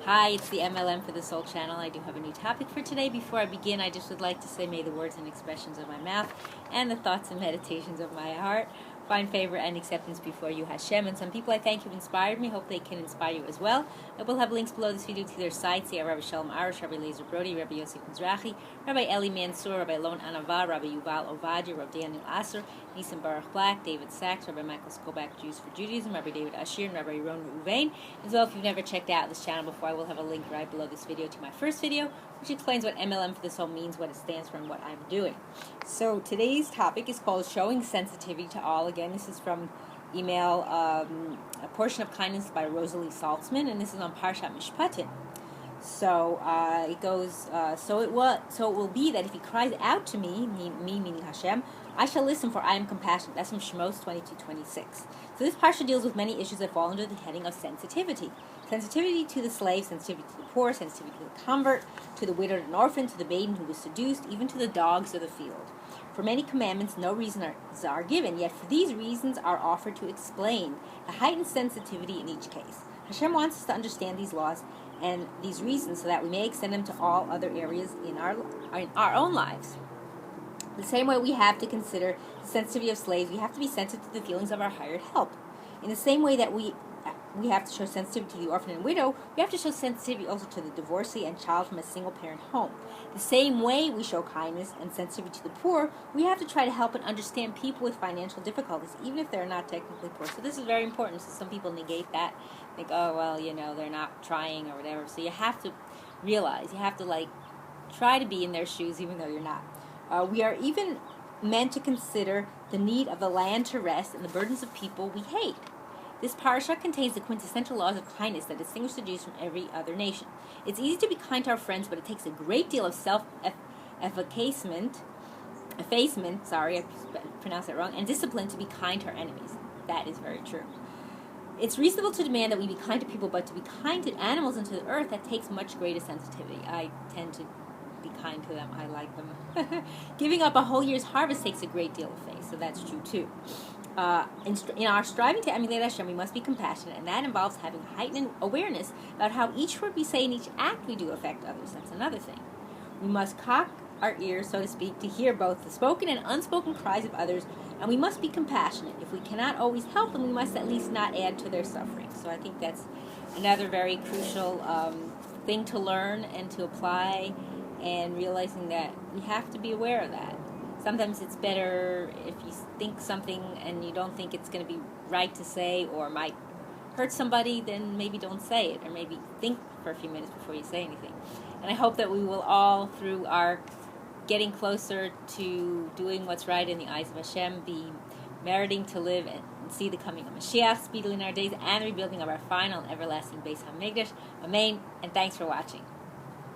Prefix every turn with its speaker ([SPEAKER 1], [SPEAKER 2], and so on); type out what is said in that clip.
[SPEAKER 1] Hi, it's the M.L.M for the Soul channel. I do have a new topic for today. Before I begin, I just would like to say, may the words and expressions of my mouth and the thoughts and meditations of my heart find favor and acceptance before you, Hashem. And some people I thank have inspired me. Hope they can inspire you as well. I will have links below this video to their sites. They are Rabbi Shalom Arush, Rabbi Lazer Brody, Rabbi Yosef Mizrahi, Rabbi Eli Mansour, Rabbi Lon Anava, Rabbi Yuval Ovadia, Rav Daniel Asore, Nisan Baruch Black, David Sachs, Rabbi Michael Skobach, Jews for Judaism, Rabbi David Ashir, and Rabbi Ron Ruvain. As well, if you've never checked out this channel before, I will have a link right below this video to my first video, which explains what M.L.M for the Soul means, what it stands for, and what I'm doing. So today's topic is called Showing Sensitivity to All. Again, this is from email, A Portion of Kindness by Rosalie Saltzman, and this is on Parshat Mishpatim. So it goes, so it will be that if he cries out to me meaning Hashem, I shall listen, for I am compassionate. That's from Shemos 22:26. So this parsha deals with many issues that fall under the heading of sensitivity. Sensitivity to the slave, sensitivity to the poor, sensitivity to the convert, to the widowed and orphan, to the maiden who was seduced, even to the dogs of the field. For many commandments, no reasons are given, yet for these reasons are offered to explain the heightened sensitivity in each case. Hashem wants us to understand these laws and these reasons so that we may extend them to all other areas in our own lives. The same way we have to consider the sensitivity of slaves, we have to be sensitive to the feelings of our hired help. In the same way that we have to show sensitivity to the orphan and widow, we have to show sensitivity also to the divorcee and child from a single-parent home. The same way we show kindness and sensitivity to the poor, we have to try to help and understand people with financial difficulties, even if they're not technically poor. So this is very important. So some people negate that, think, oh, well, they're not trying or whatever. So you have to realize, you have to try to be in their shoes even though you're not. We are even meant to consider the need of the land to rest and the burdens of people we hate. This parasha contains the quintessential laws of kindness that distinguish the Jews from every other nation. It's easy to be kind to our friends, but it takes a great deal of self-effacement, I pronounced that wrong, and discipline to be kind to our enemies. That is very true. It's reasonable to demand that we be kind to people, but to be kind to animals and to the earth, that takes much greater sensitivity. I tend to be kind to them. I like them. Giving up a whole year's harvest takes a great deal of faith, so that's true too. In our striving to emulate Hashem, we must be compassionate, and that involves having heightened awareness about how each word we say and each act we do affect others. That's another thing. We must cock our ears, so to speak, to hear both the spoken and unspoken cries of others, and we must be compassionate. If we cannot always help them, we must at least not add to their suffering. So I think that's another very crucial thing to learn and to apply, and realizing that we have to be aware of that. Sometimes it's better if you think something and you don't think it's going to be right to say or might hurt somebody, then maybe don't say it, or maybe think for a few minutes before you say anything. And I hope that we will all, through our getting closer to doing what's right in the eyes of Hashem, be meriting to live and see the coming of Mashiach speedily in our days and the rebuilding of our final and everlasting Beis HaMikdash. Amen, and thanks for watching.